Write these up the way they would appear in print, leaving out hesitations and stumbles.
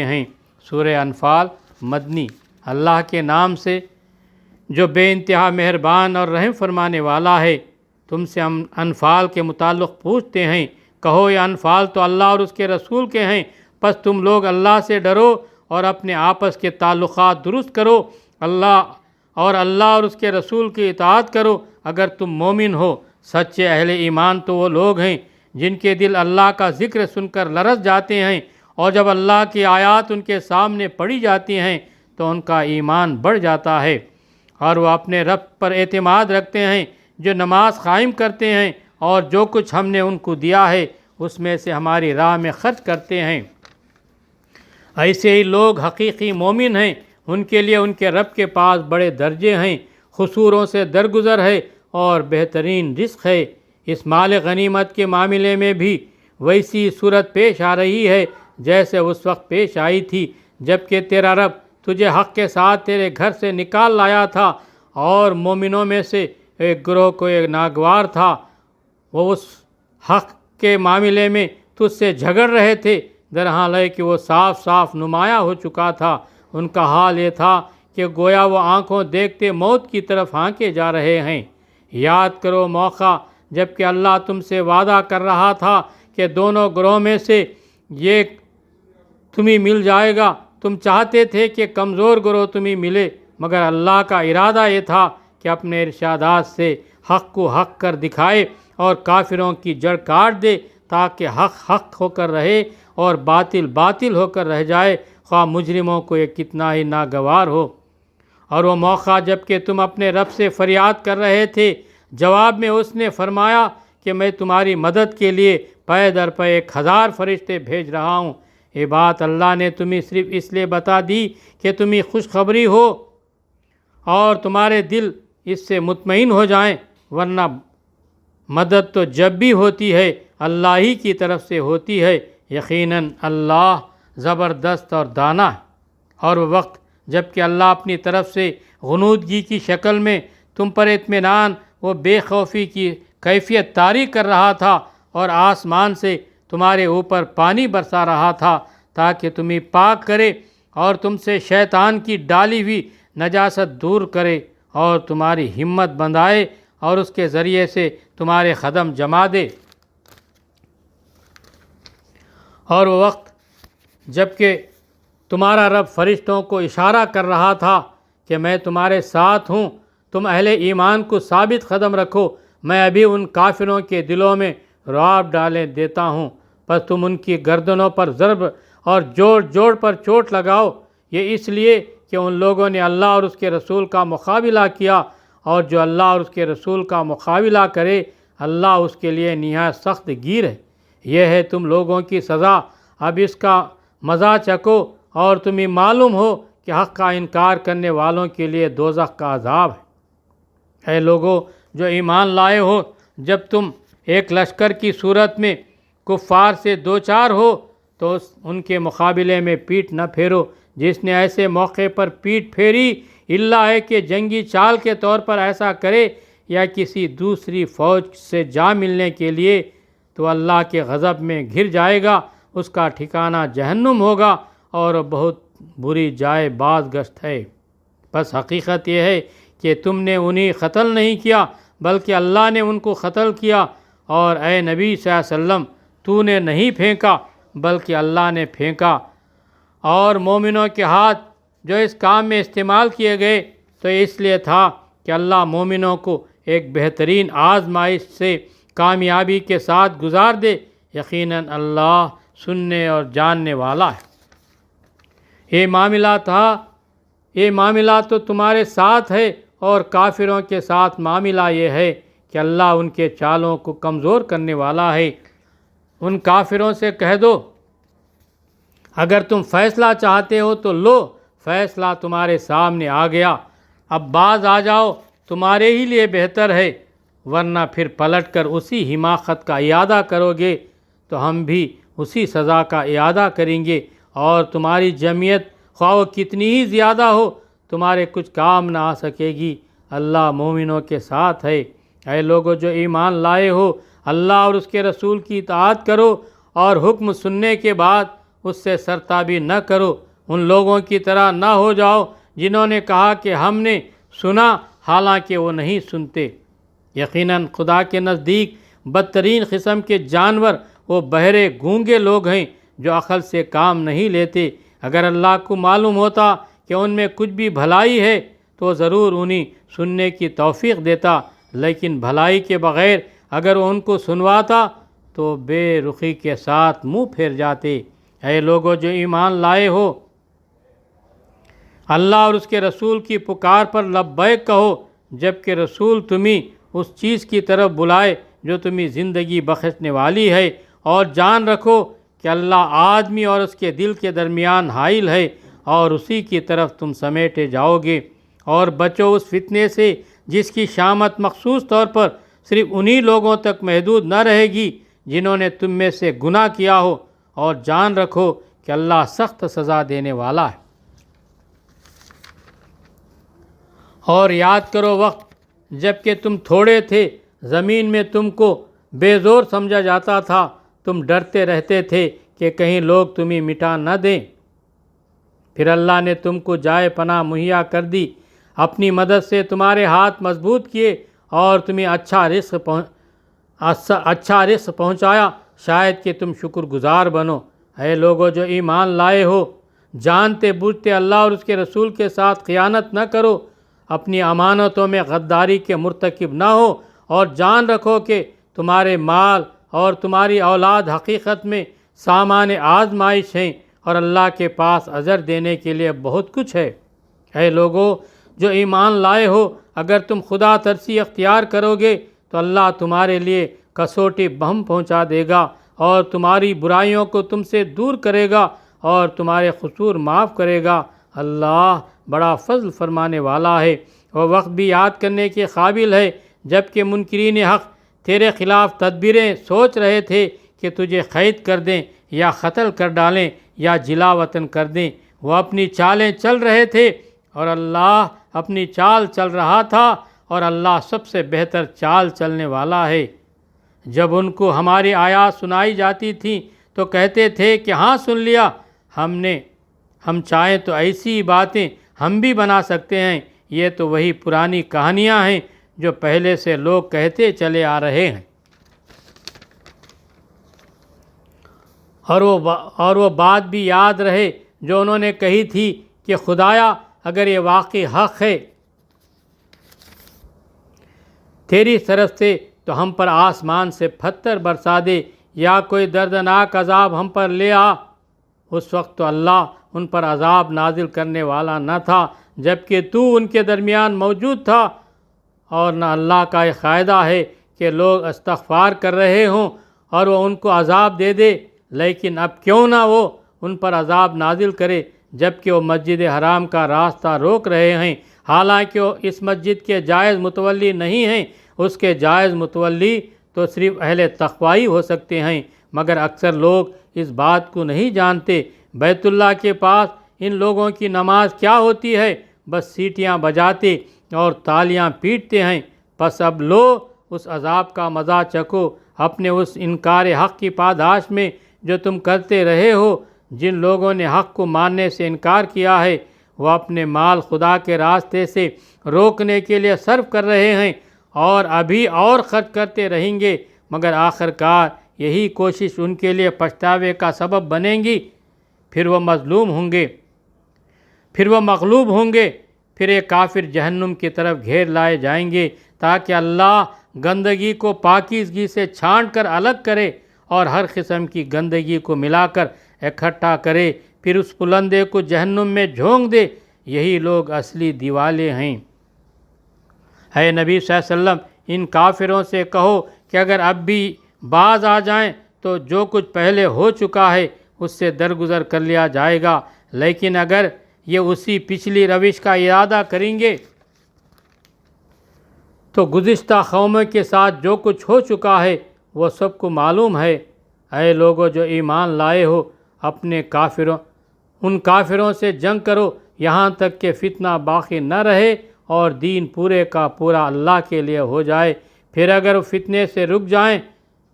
ہیں۔ سورہ انفال مدنی۔ اللہ کے نام سے جو بے انتہا مہربان اور رحم فرمانے والا ہے۔ تم سے ہم انفال کے متعلق پوچھتے ہیں، کہو یہ انفال تو اللہ اور اس کے رسول کے ہیں، پس تم لوگ اللہ سے ڈرو اور اپنے آپس کے تعلقات درست کرو، اللہ اور اس کے رسول کی اطاعت کرو اگر تم مومن ہو۔ سچے اہل ایمان تو وہ لوگ ہیں جن کے دل اللہ کا ذکر سن کر لرز جاتے ہیں، اور جب اللہ کی آیات ان کے سامنے پڑھی جاتی ہیں تو ان کا ایمان بڑھ جاتا ہے، اور وہ اپنے رب پر اعتماد رکھتے ہیں، جو نماز قائم کرتے ہیں اور جو کچھ ہم نے ان کو دیا ہے اس میں سے ہماری راہ میں خرچ کرتے ہیں۔ ایسے ہی لوگ حقیقی مومن ہیں، ان کے لیے ان کے رب کے پاس بڑے درجے ہیں، قصوروں سے درگزر ہے اور بہترین رزق ہے۔ اس مال غنیمت کے معاملے میں بھی ویسی صورت پیش آ رہی ہے جیسے اس وقت پیش آئی تھی جب کہ تیرا رب تجھے حق کے ساتھ تیرے گھر سے نکال لایا تھا، اور مومنوں میں سے ایک گروہ کو ایک ناگوار تھا، وہ اس حق کے معاملے میں تجھ سے جھگڑ رہے تھے، درحال ہے کہ وہ صاف صاف نمایاں ہو چکا تھا۔ ان کا حال یہ تھا کہ گویا وہ آنکھوں دیکھتے موت کی طرف ہانکے جا رہے ہیں۔ یاد کرو موقع جب کہ اللہ تم سے وعدہ کر رہا تھا کہ دونوں گروہ میں سے یہ تمہیں مل جائے گا۔ تم چاہتے تھے کہ کمزور گروہ تمہیں ملے، مگر اللہ کا ارادہ یہ تھا کہ اپنے ارشادات سے حق کو حق کر دکھائے اور کافروں کی جڑ کاٹ دے، تاکہ حق حق ہو کر رہے اور باطل باطل ہو کر رہ جائے، خواہ مجرموں کو یہ کتنا ہی ناگوار ہو۔ اور وہ موقع جب کہ تم اپنے رب سے فریاد کر رہے تھے، جواب میں اس نے فرمایا کہ میں تمہاری مدد کے لیے پے در پے 1000 فرشتے بھیج رہا ہوں۔ یہ بات اللہ نے تمہیں صرف اس لیے بتا دی کہ تمہیں خوشخبری ہو اور تمہارے دل اس سے مطمئن ہو جائیں، ورنہ مدد تو جب بھی ہوتی ہے اللہ ہی کی طرف سے ہوتی ہے، یقیناً اللہ زبردست اور دانا ہے۔ اور وہ وقت جب کہ اللہ اپنی طرف سے غنودگی کی شکل میں تم پر اطمینان و بے خوفی کی کیفیت طاری کر رہا تھا، اور آسمان سے تمہارے اوپر پانی برسا رہا تھا تاکہ تمہیں پاک کرے اور تم سے شیطان کی ڈالی ہوئی نجاست دور کرے اور تمہاری ہمت بندھائے اور اس کے ذریعے سے تمہارے قدم جما دے۔ اور وہ وقت جب کہ تمہارا رب فرشتوں کو اشارہ کر رہا تھا کہ میں تمہارے ساتھ ہوں، تم اہل ایمان کو ثابت قدم رکھو، میں ابھی ان کافروں کے دلوں میں رعب ڈالے دیتا ہوں، پس تم ان کی گردنوں پر ضرب اور جوڑ جوڑ پر چوٹ لگاؤ۔ یہ اس لیے کہ ان لوگوں نے اللہ اور اس کے رسول کا مقابلہ کیا، اور جو اللہ اور اس کے رسول کا مقابلہ کرے اللہ اس کے لیے نہایت سخت گیر ہے۔ یہ ہے تم لوگوں کی سزا، اب اس کا مزہ چکھو، اور تمہیں معلوم ہو کہ حق کا انکار کرنے والوں کے لیے دوزخ کا عذاب ہے۔ اے لوگو جو ایمان لائے ہو، جب تم ایک لشکر کی صورت میں کفار سے دوچار ہو تو ان کے مقابلے میں پیٹھ نہ پھیرو۔ جس نے ایسے موقع پر پیٹھ پھیری، اللہ ہے کہ جنگی چال کے طور پر ایسا کرے یا کسی دوسری فوج سے جا ملنے کے لیے، تو اللہ کے غضب میں گھر جائے گا، اس کا ٹھکانہ جہنم ہوگا اور بہت بری جائے باز گشت ہے۔ بس حقیقت یہ ہے کہ تم نے انہیں قتل نہیں کیا بلکہ اللہ نے ان کو قتل کیا، اور اے نبی صلی اللہ علیہ وسلم تو نے نہیں پھینکا بلکہ اللہ نے پھینکا، اور مومنوں کے ہاتھ جو اس کام میں استعمال کیے گئے تو اس لیے تھا کہ اللہ مومنوں کو ایک بہترین آزمائش سے کامیابی کے ساتھ گزار دے، یقیناً اللہ سننے اور جاننے والا ہے۔ یہ معاملہ تو تمہارے ساتھ ہے، اور کافروں کے ساتھ معاملہ یہ ہے کہ اللہ ان کے چالوں کو کمزور کرنے والا ہے۔ ان کافروں سے کہہ دو اگر تم فیصلہ چاہتے ہو تو لو، فیصلہ تمہارے سامنے آ گیا، اب باز آ جاؤ، تمہارے ہی لیے بہتر ہے، ورنہ پھر پلٹ کر اسی حماقت کا اعادہ کرو گے تو ہم بھی اسی سزا کا اعادہ کریں گے، اور تمہاری جمعیت خواہ وہ کتنی ہی زیادہ ہو تمہارے کچھ کام نہ آ سکے گی، اللہ مومنوں کے ساتھ ہے۔ اے لوگو جو ایمان لائے ہو، اللہ اور اس کے رسول کی اطاعت کرو، اور حکم سننے کے بعد اس سے سرتابی نہ کرو، ان لوگوں کی طرح نہ ہو جاؤ جنہوں نے کہا کہ ہم نے سنا حالانکہ وہ نہیں سنتے۔ یقیناً خدا کے نزدیک بدترین قسم کے جانور وہ بہرے گونگے لوگ ہیں جو عقل سے کام نہیں لیتے۔ اگر اللہ کو معلوم ہوتا کہ ان میں کچھ بھی بھلائی ہے تو ضرور انہیں سننے کی توفیق دیتا، لیکن بھلائی کے بغیر اگر وہ ان کو سنواتا تو بے رخی کے ساتھ منہ پھیر جاتے۔ اے لوگو جو ایمان لائے ہو، اللہ اور اس کے رسول کی پکار پر لبیک کہو، جبکہ رسول تمہیں اس چیز کی طرف بلائے جو تمہیں زندگی بخشنے والی ہے، اور جان رکھو کہ اللہ آدمی اور اس کے دل کے درمیان حائل ہے، اور اسی کی طرف تم سمیٹے جاؤ گے۔ اور بچو اس فتنے سے جس کی شامت مخصوص طور پر صرف انہی لوگوں تک محدود نہ رہے گی جنہوں نے تم میں سے گناہ کیا ہو، اور جان رکھو کہ اللہ سخت سزا دینے والا ہے۔ اور یاد کرو وقت جب کہ تم تھوڑے تھے، زمین میں تم کو بے زور سمجھا جاتا تھا، تم ڈرتے رہتے تھے کہ کہیں لوگ تمہیں مٹا نہ دیں۔ پھر اللہ نے تم کو جائے پناہ مہیا کر دی، اپنی مدد سے تمہارے ہاتھ مضبوط کیے اور تمہیں اچھا رزق پہنچایا، شاید کہ تم شکر گزار بنو۔ اے لوگو جو ایمان لائے ہو، جانتے بوجھتے اللہ اور اس کے رسول کے ساتھ خیانت نہ کرو، اپنی امانتوں میں غداری کے مرتکب نہ ہو، اور جان رکھو کہ تمہارے مال اور تمہاری اولاد حقیقت میں سامان آزمائش ہیں، اور اللہ کے پاس اجر دینے کے لیے بہت کچھ ہے۔ اے لوگو جو ایمان لائے ہو، اگر تم خدا ترسی اختیار کرو گے تو اللہ تمہارے لیے کسوٹی بہم پہنچا دے گا، اور تمہاری برائیوں کو تم سے دور کرے گا، اور تمہارے قصور معاف کرے گا۔ اللہ بڑا فضل فرمانے والا ہے۔ وہ وقت بھی یاد کرنے کے قابل ہے جب کہ منکرین حق تیرے خلاف تدبیریں سوچ رہے تھے کہ تجھے قید کر دیں یا قتل کر ڈالیں یا جلا وطن کر دیں۔ وہ اپنی چالیں چل رہے تھے اور اللہ اپنی چال چل رہا تھا، اور اللہ سب سے بہتر چال چلنے والا ہے۔ جب ان کو ہماری آیات سنائی جاتی تھیں تو کہتے تھے کہ ہاں سن لیا ہم چاہیں تو ایسی باتیں ہم بھی بنا سکتے ہیں، یہ تو وہی پرانی کہانیاں ہیں جو پہلے سے لوگ کہتے چلے آ رہے ہیں۔ اور وہ بات بھی یاد رہے جو انہوں نے کہی تھی کہ خدایا اگر یہ واقعی حق ہے تیری طرف سے تو ہم پر آسمان سے پتھر برسا دے یا کوئی دردناک عذاب ہم پر لے آ۔ اس وقت تو اللہ ان پر عذاب نازل کرنے والا نہ تھا جبکہ تو ان کے درمیان موجود تھا، اور نہ اللہ کا یہ قاعدہ ہے کہ لوگ استغفار کر رہے ہوں اور وہ ان کو عذاب دے دے، لیکن اب کیوں نہ وہ ان پر عذاب نازل کرے جبکہ وہ مسجد حرام کا راستہ روک رہے ہیں، حالانکہ وہ اس مسجد کے جائز متولی نہیں ہیں۔ اس کے جائز متولی تو صرف اہل تقوی ہو سکتے ہیں، مگر اکثر لوگ اس بات کو نہیں جانتے۔ بیت اللہ کے پاس ان لوگوں کی نماز کیا ہوتی ہے؟ بس سیٹیاں بجاتے اور تالیاں پیٹتے ہیں۔ پس اب لو اس عذاب کا مزہ چکھو اپنے اس انکار حق کی پاداش میں جو تم کرتے رہے ہو۔ جن لوگوں نے حق کو ماننے سے انکار کیا ہے وہ اپنے مال خدا کے راستے سے روکنے کے لیے صرف کر رہے ہیں، اور ابھی اور خرچ کرتے رہیں گے، مگر آخر کار یہی کوشش ان کے لیے پچھتاوے کا سبب بنے گی۔ پھر وہ مغلوب ہوں گے، پھر ایک کافر جہنم کی طرف گھیر لائے جائیں گے تاکہ اللہ گندگی کو پاکیزگی سے چھانٹ کر الگ کرے اور ہر قسم کی گندگی کو ملا کر اکٹھا کرے، پھر اس پلندے کو جہنم میں جھونک دے۔ یہی لوگ اصلی دیوالے ہیں۔ اے نبی صلی اللہ علیہ وسلم، ان کافروں سے کہو کہ اگر اب بھی باز آ جائیں تو جو کچھ پہلے ہو چکا ہے اس سے درگزر کر لیا جائے گا، لیکن اگر یہ اسی پچھلی روش کا ارادہ کریں گے تو گزشتہ قوموں کے ساتھ جو کچھ ہو چکا ہے وہ سب کو معلوم ہے۔ اے لوگو جو ایمان لائے ہو، ان کافروں سے جنگ کرو یہاں تک کہ فتنہ باقی نہ رہے اور دین پورے کا پورا اللہ کے لیے ہو جائے۔ پھر اگر وہ فتنے سے رک جائیں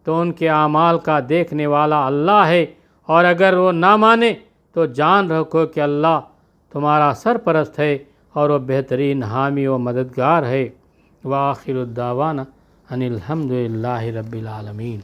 تو ان کے اعمال کا دیکھنے والا اللہ ہے، اور اگر وہ نہ مانے تو جان رکھو کہ اللہ تمہارا سرپرست ہے اور وہ بہترین حامی و مددگار ہے۔ وآخر الدعوانا ان الحمد للہ رب العالمین۔